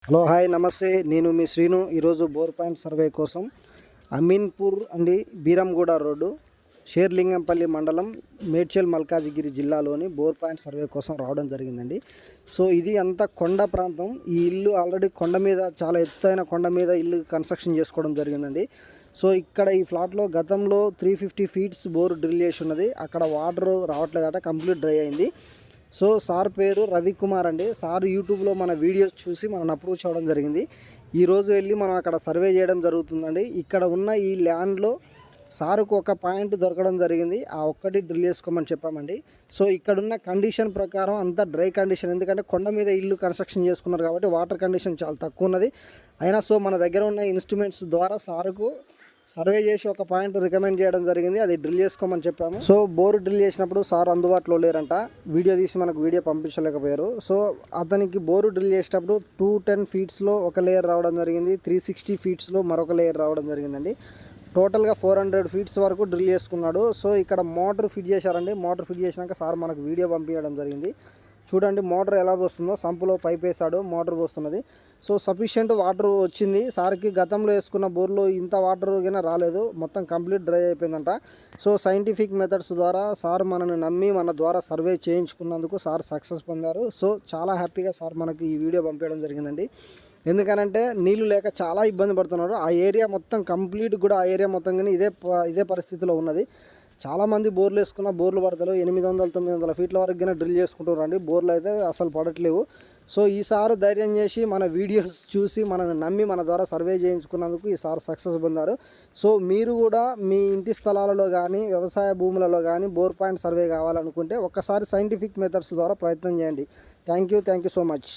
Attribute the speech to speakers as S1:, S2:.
S1: Hello hi నమస్తే, నేను మీ శ్రీను. ఈరోజు బోర్ పాయింట్ సర్వే కోసం అమీన్పూర్ అండి, బీరంగూడ రోడ్డు, షేర్లింగంపల్లి మండలం, మేడ్చల్ మల్కాజిగిరి జిల్లాలోని బోర్ పాయింట్ సర్వే కోసం రావడం జరిగిందండి. సో ఇది అంతా కొండ ప్రాంతం. ఈ ఇల్లు ఆల్రెడీ కొండ మీద, చాలా ఎత్తైన కొండ మీద ఇల్లు కన్స్ట్రక్షన్ చేసుకోవడం జరిగిందండి. సో ఇక్కడ ఈ ఫ్లాట్లో గతంలో 350 ఫీట్స్ బోర్ డ్రిల్ చేసి ఉన్నది. అక్కడ వాటర్ రావట్లేదట, కంప్లీట్ డ్రై అయింది. సో సార్ పేరు రవికుమార్ అండి. సార్ యూట్యూబ్లో మన వీడియోస్ చూసి మనం అప్రోచ్ అవ్వడం జరిగింది. ఈరోజు వెళ్ళి మనం అక్కడ సర్వే చేయడం జరుగుతుందండి. ఇక్కడ ఉన్న ఈ ల్యాండ్లో సారుకు ఒక పాయింట్ దొరకడం జరిగింది. ఆ ఒక్కటి డ్రిల్ చేసుకోమని చెప్పామండి. సో ఇక్కడున్న కండిషన్ ప్రకారం అంతా డ్రై కండిషన్, ఎందుకంటే కొండ మీద ఇల్లు కన్స్ట్రక్షన్ చేసుకున్నారు కాబట్టి వాటర్ కండిషన్ చాలా తక్కువ ఉన్నది. అయినా సో మన దగ్గర ఉన్న ఇన్స్ట్రుమెంట్స్ ద్వారా సారుకు సర్వే చేసి ఒక పాయింట్ రికమెండ్ చేయడం జరిగింది. అది డ్రిల్ చేసుకోమని చెప్పాము. సో బోర్ డ్రిల్ చేసినప్పుడు సార్ అందుబాటులో లేరంట, వీడియో తీసి మనకు వీడియో పంపించలేకపోయారు. సో అతనికి బోరు డ్రిల్ చేసేటప్పుడు 210 ఫీట్స్లో ఒక లేయర్ రావడం జరిగింది, 360 ఫీట్స్లో మరొక లేయర్ రావడం జరిగిందండి. టోటల్గా 400 ఫీట్స్ వరకు డ్రిల్ చేసుకున్నాడు. సో ఇక్కడ మోటార్ ఫిట్ చేశారండి. మోటార్ ఫిట్ చేసినాక సార్ మనకు వీడియో పంపించడం జరిగింది. చూడండి మోటార్ ఎలా వస్తుందో, సంపులో పైప్ వేసాడు, మోటార్ వస్తున్నది. సో సఫిషియెంట్ వాటర్ వచ్చింది. సార్కి గతంలో వేసుకున్న బోర్లో ఇంత వాటర్ కింద రాలేదు, మొత్తం కంప్లీట్ డ్రై అయిపోయిందంట. సో సైంటిఫిక్ మెథడ్స్ ద్వారా సార్ మనని నమ్మి మన ద్వారా సర్వే చేయించుకున్నందుకు సార్ సక్సెస్ పొందారు. సో చాలా హ్యాపీగా సార్ మనకి ఈ వీడియో పంపించడం జరిగిందండి. ఎందుకనంటే నీళ్లు లేక చాలా ఇబ్బంది పడుతున్నారు. ఆ ఏరియా మొత్తం కంప్లీట్ కూడా, ఆ ఏరియా మొత్తం కానీ ఇదే పరిస్థితిలో ఉన్నది. చాలామంది బోర్లు వేసుకున్న బోర్లు పడతలేవు. 800-900 ఫీట్ల వరకు డ్రిల్ చేసుకుంటారండి. బోర్లు అయితే అసలు పడట్లేవు. సో ఈసారి ధైర్యం చేసి మన వీడియోస్ చూసి మనల్ని నమ్మి మన ద్వారా సర్వే చేయించుకున్నందుకు ఈసారి సక్సెస్ పొందారు. సో మీరు కూడా మీ ఇంటి స్థలాలలో కానీ, వ్యవసాయ భూములలో కానీ బోర్ పాయింట్ సర్వే కావాలనుకుంటే ఒక్కసారి సైంటిఫిక్ మెథడ్స్ ద్వారా ప్రయత్నం చేయండి. Thank you so much.